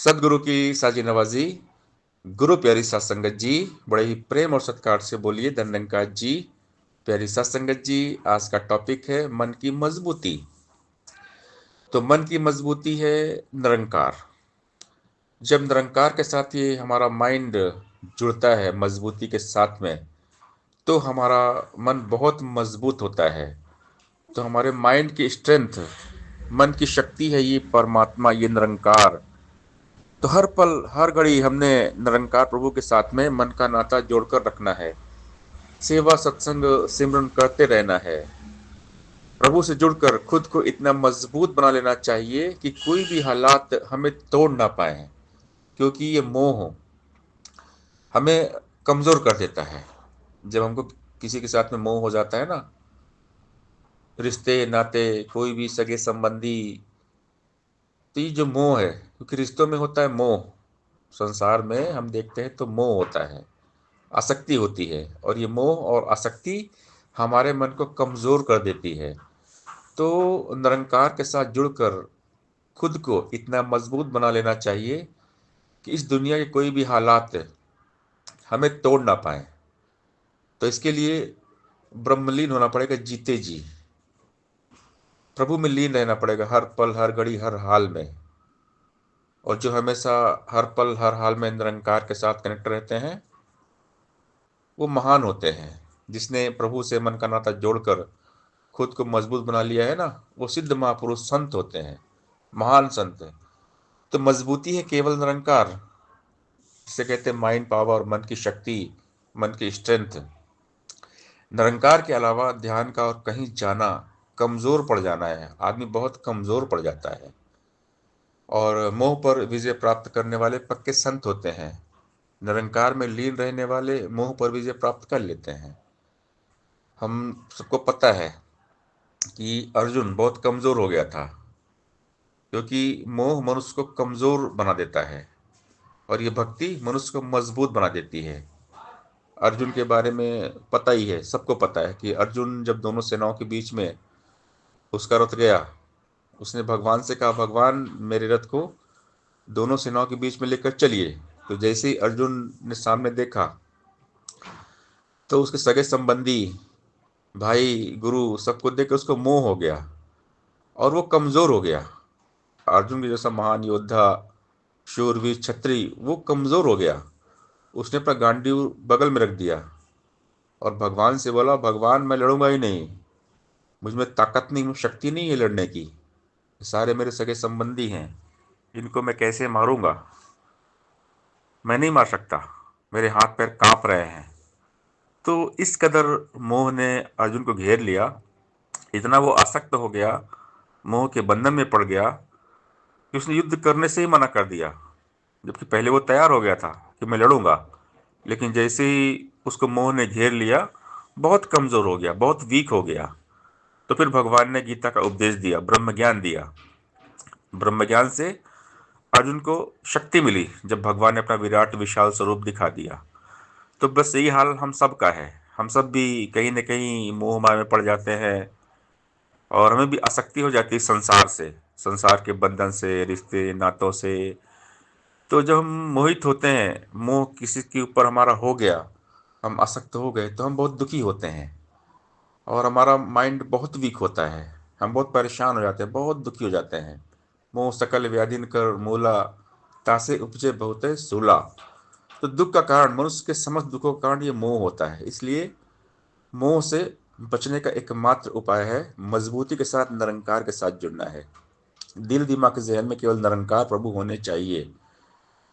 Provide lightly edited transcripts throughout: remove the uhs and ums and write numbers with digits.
सदगुरु की साजी नवाजी। गुरु प्यारी सात संगत जी, बड़े ही प्रेम और सत्कार से बोलिए धन्यंकार जी। प्यारी सात संगत जी, आज का टॉपिक है मन की मजबूती। तो मन की मजबूती है निरंकार। जब निरंकार के साथ ये हमारा माइंड जुड़ता है मजबूती के साथ में, तो हमारा मन बहुत मजबूत होता है। तो हमारे माइंड की स्ट्रेंथ, मन की शक्ति है ये परमात्मा, ये निरंकार। तो हर पल हर घड़ी हमने निरंकार प्रभु के साथ में मन का नाता जोड़कर रखना है। सेवा सत्संग सिमरन करते रहना है। प्रभु से जुड़कर खुद को इतना मजबूत बना लेना चाहिए कि कोई भी हालात हमें तोड़ ना पाए, क्योंकि ये मोह हमें कमजोर कर देता है। जब हमको किसी के साथ में मोह हो जाता है ना, रिश्ते नाते कोई भी सगे संबंधी, तो ये जो मोह है, क्योंकि रिश्तों में होता है मोह, संसार में हम देखते हैं तो मोह होता है, आसक्ति होती है, और ये मोह और आसक्ति हमारे मन को कमजोर कर देती है। तो निरंकार के साथ जुड़कर खुद को इतना मजबूत बना लेना चाहिए कि इस दुनिया के कोई भी हालात हमें तोड़ ना पाए। तो इसके लिए ब्रह्मलीन होना पड़ेगा, जीते जी प्रभु में लीन रहना पड़ेगा, हर पल हर घड़ी हर हाल में। और जो हमेशा हर पल हर हाल में निरंकार के साथ कनेक्ट रहते हैं, वो महान होते हैं। जिसने प्रभु से मन का नाता जोड़कर खुद को मजबूत बना लिया है ना, वो सिद्ध महापुरुष संत होते हैं, महान संत है। तो मजबूती है केवल निरंकार, जिसे कहते हैं माइंड पावर, मन की शक्ति, मन की स्ट्रेंथ। निरंकार के अलावा ध्यान का और कहीं जाना कमजोर पड़ जाना है, आदमी बहुत कमजोर पड़ जाता है। और मोह पर विजय प्राप्त करने वाले पक्के संत होते हैं। निरंकार में लीन रहने वाले मोह पर विजय प्राप्त कर लेते हैं। हम सबको पता है कि अर्जुन बहुत कमजोर हो गया था, क्योंकि मोह मनुष्य को कमजोर बना देता है और ये भक्ति मनुष्य को मजबूत बना देती है। अर्जुन के बारे में पता ही है, सबको पता है कि अर्जुन जब दोनों सेनाओं के बीच में उसका रथ गया, उसने भगवान से कहा, भगवान मेरे रथ को दोनों सेनाओं के बीच में लेकर चलिए। तो जैसे ही अर्जुन ने सामने देखा, तो उसके सगे संबंधी, भाई गुरु सबको देख के उसको मोह हो गया और वो कमजोर हो गया। अर्जुन के जैसा महान योद्धा, शूरवीर छत्री, वो कमजोर हो गया। उसने अपना गांडीव बगल में रख दिया और भगवान से बोला, भगवान मैं लड़ूंगा ही नहीं, मुझ में ताकत नहीं, मुझ शक्ति नहीं है लड़ने की। सारे मेरे सगे संबंधी हैं, इनको मैं कैसे मारूंगा? मैं नहीं मार सकता, मेरे हाथ पैर कांप रहे हैं। तो इस कदर मोह ने अर्जुन को घेर लिया, इतना वो आसक्त हो गया, मोह के बंधन में पड़ गया कि उसने युद्ध करने से ही मना कर दिया। जबकि पहले वो तैयार हो गया था कि मैं लड़ूंगा, लेकिन जैसे ही उसको मोह ने घेर लिया, बहुत कमजोर हो गया, बहुत वीक हो गया। तो फिर भगवान ने गीता का उपदेश दिया, ब्रह्म ज्ञान दिया। ब्रह्म ज्ञान से अर्जुन को शक्ति मिली, जब भगवान ने अपना विराट विशाल स्वरूप दिखा दिया। तो बस यही हाल हम सब का है। हम सब भी कहीं न कहीं मोह माया में पड़ जाते हैं और हमें भी आसक्ति हो जाती है संसार से, संसार के बंधन से, रिश्ते नातों से। तो जब हम मोहित होते हैं, मोह किसी के ऊपर हमारा हो गया, हम आसक्त हो गए, तो हम बहुत दुखी होते हैं और हमारा माइंड बहुत वीक होता है। हम बहुत परेशान हो जाते हैं, बहुत दुखी हो जाते हैं। मोह सकल व्याधिन कर मूला, तासे उपजे बहुते सूला। तो दुख का कारण, मनुष्य के समस्त दुखों का कारण ये मोह होता है। इसलिए मोह से बचने का एकमात्र उपाय है मजबूती के साथ निरंकार के साथ जुड़ना है। दिल दिमाग के जहन में केवल निरंकार प्रभु होने चाहिए।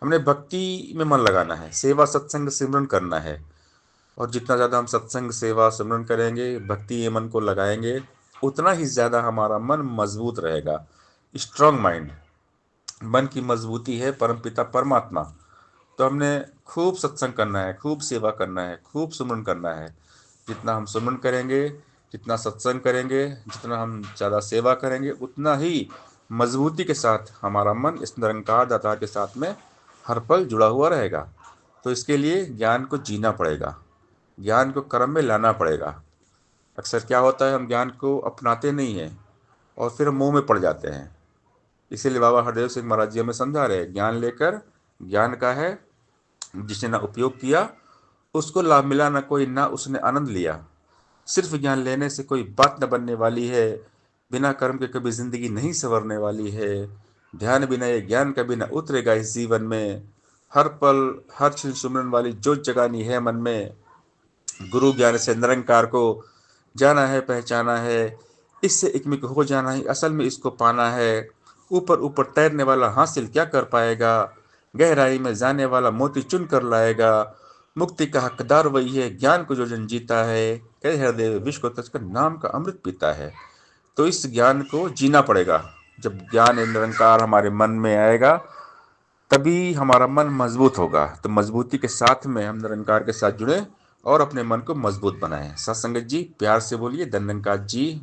हमने भक्ति में मन लगाना है, सेवा सत्संग सिमरन करना है। और जितना ज़्यादा हम सत्संग सेवा सिमरन करेंगे, भक्ति ये मन को लगाएंगे, उतना ही ज़्यादा हमारा मन मजबूत रहेगा। स्ट्रांग माइंड, मन की मजबूती है परमपिता परमात्मा। तो हमने खूब सत्संग करना है, खूब सेवा करना है, खूब सुमरन करना है। जितना हम सुमरन करेंगे, जितना सत्संग करेंगे, जितना हम ज़्यादा सेवा करेंगे, उतना ही मजबूती के साथ हमारा मन इस निरंकार दातार के साथ में हर पल जुड़ा हुआ रहेगा। तो इसके लिए ज्ञान को जीना पड़ेगा, ज्ञान को कर्म में लाना पड़ेगा। अक्सर क्या होता है, हम ज्ञान को अपनाते नहीं हैं और फिर हम मोह में पड़ जाते हैं। इसीलिए बाबा हरदेव सिंह महाराज जी हमें समझा रहे हैं, ज्ञान लेकर, ज्ञान का है जिसने ना उपयोग किया उसको लाभ मिला, ना कोई ना उसने आनंद लिया। सिर्फ ज्ञान लेने से कोई बात न बनने वाली है, बिना कर्म के कभी जिंदगी नहीं संवरने वाली है। ध्यान बिना ये ज्ञान कभी न उतरेगा इस जीवन में। हर पल हर क्षण सुमरन वाली जोत जगानी है मन में। गुरु ज्ञान से निरंकार को जाना है, पहचाना है। इससे एकमिक हो जाना ही असल में इसको पाना है। ऊपर ऊपर तैरने वाला हासिल क्या कर पाएगा, गहराई में जाने वाला मोती चुन कर लाएगा। मुक्ति का हकदार वही है, ज्ञान को जो जन जीता है। कह हृदय विश्व को तजकर नाम का अमृत पीता है। तो इस ज्ञान को जीना पड़ेगा। जब ज्ञान निरंकार हमारे मन में आएगा तभी हमारा मन मजबूत होगा। तो मजबूती के साथ में हम निरंकार के साथ जुड़े और अपने मन को मजबूत बनाएं। सत्संगत जी प्यार से बोलिए, धन निरंकार जी।